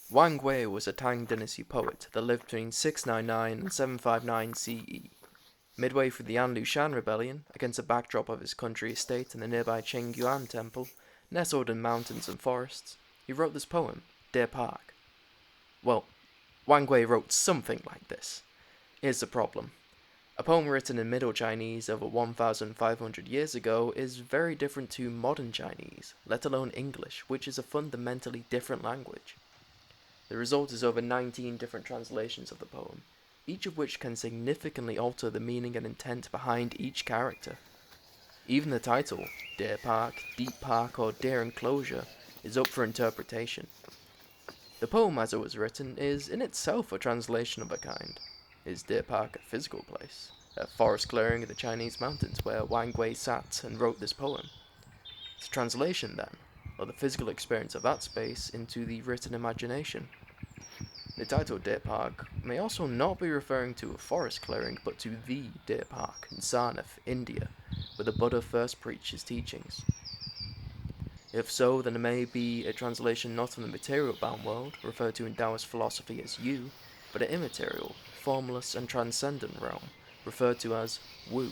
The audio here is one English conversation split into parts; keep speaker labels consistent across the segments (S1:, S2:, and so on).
S1: Wang Wei was a Tang dynasty poet that lived between 699 and 759 CE. Midway through the An Lushan rebellion, against the backdrop of his country estate and the nearby Qingyuan temple, nestled in mountains and forests, he wrote this poem, Deer Park. Well, Wang Wei wrote something like this. Here's the problem. A poem written in Middle Chinese over 1,500 years ago is very different to modern Chinese, let alone English, which is a fundamentally different language. The result is over 19 different translations of the poem, each of which can significantly alter the meaning and intent behind each character. Even the title, Deer Park, Deep Park, or Deer Enclosure, is up for interpretation. The poem as it was written is in itself a translation of a kind. Is Deer Park a physical place? A forest clearing in the Chinese mountains where Wang Wei sat and wrote this poem? It's a translation, then, or the physical experience of that space into the written imagination. The title Deer Park may also not be referring to a forest clearing, but to the Deer Park in Sarnath, India, where the Buddha first preached his teachings. If so, then it may be a translation not from the material-bound world, referred to in Taoist philosophy as you, but an immaterial, formless, and transcendent realm, referred to as Wu.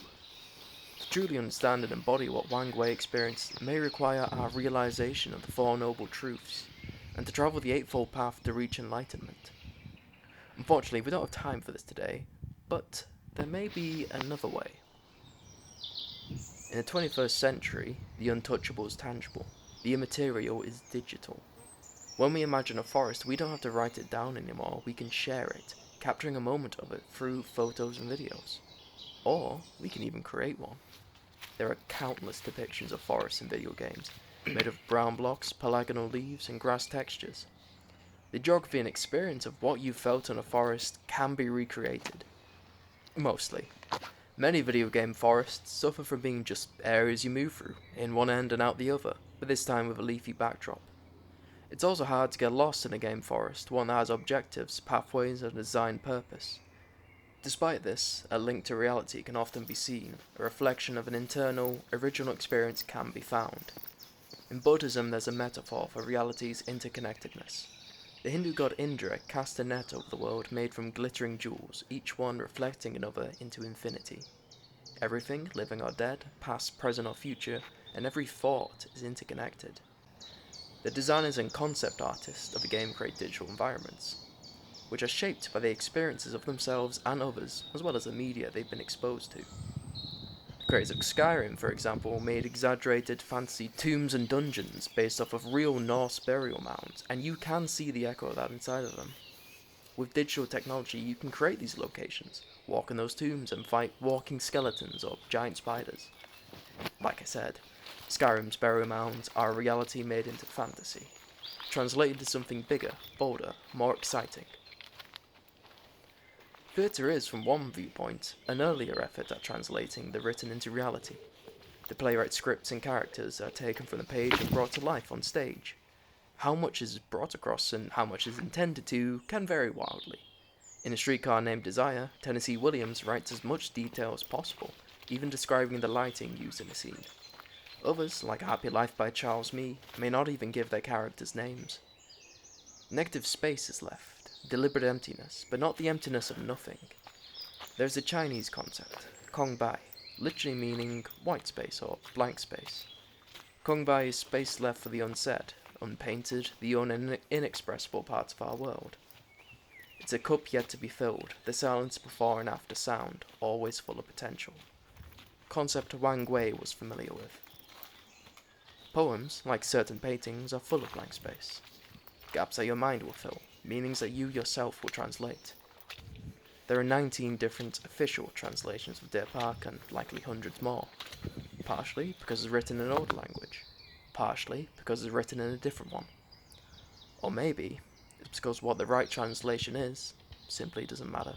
S1: To truly understand and embody what Wang Wei experienced may require our realization of the Four Noble Truths, and to travel the Eightfold Path to reach enlightenment. Unfortunately, we don't have time for this today, but there may be another way. In the 21st century, the untouchable is tangible, the immaterial is digital. When we imagine a forest, we don't have to write it down anymore, we can share it, capturing a moment of it through photos and videos. Or, we can even create one. There are countless depictions of forests in video games, made of brown blocks, polygonal leaves, and grass textures. The geography and experience of what you felt in a forest can be recreated. Mostly. Many video game forests suffer from being just areas you move through, in one end and out the other, but this time with a leafy backdrop. It's also hard to get lost in a game forest, one that has objectives, pathways, and a designed purpose. Despite this, a link to reality can often be seen, a reflection of an internal, original experience can be found. In Buddhism, there's a metaphor for reality's interconnectedness. The Hindu god Indra cast a net over the world made from glittering jewels, each one reflecting another into infinity. Everything, living or dead, past, present or future, and every thought is interconnected. The designers and concept artists of the game create digital environments, which are shaped by the experiences of themselves and others, as well as the media they've been exposed to. The creators of Skyrim, for example, made exaggerated fantasy tombs and dungeons based off of real Norse burial mounds, and you can see the echo of that inside of them. With digital technology, you can create these locations, walk in those tombs, and fight walking skeletons or giant spiders. Like I said, Skyrim's burial mounds are a reality made into fantasy, translated to something bigger, bolder, more exciting. Theatre is, from one viewpoint, an earlier effort at translating the written into reality. The playwright's scripts and characters are taken from the page and brought to life on stage. How much is brought across and how much is intended to can vary wildly. In A Streetcar Named Desire, Tennessee Williams writes as much detail as possible, even describing the lighting used in the scene. Others, like A Happy Life by Charles Mee, may not even give their characters names. Negative space is left, deliberate emptiness, but not the emptiness of nothing. There's a Chinese concept, Kongbai, literally meaning white space or blank space. Kongbai is space left for the unsaid, unpainted, the inexpressible parts of our world. It's a cup yet to be filled, the silence before and after sound, always full of potential. Concept Wang Wei was familiar with. Poems, like certain paintings, are full of blank space. Gaps that your mind will fill, meanings that you yourself will translate. There are 19 different official translations of Deer Park and likely hundreds more. Partially because it's written in an older language. Partially because it's written in a different one. Or maybe it's because what the right translation is simply doesn't matter.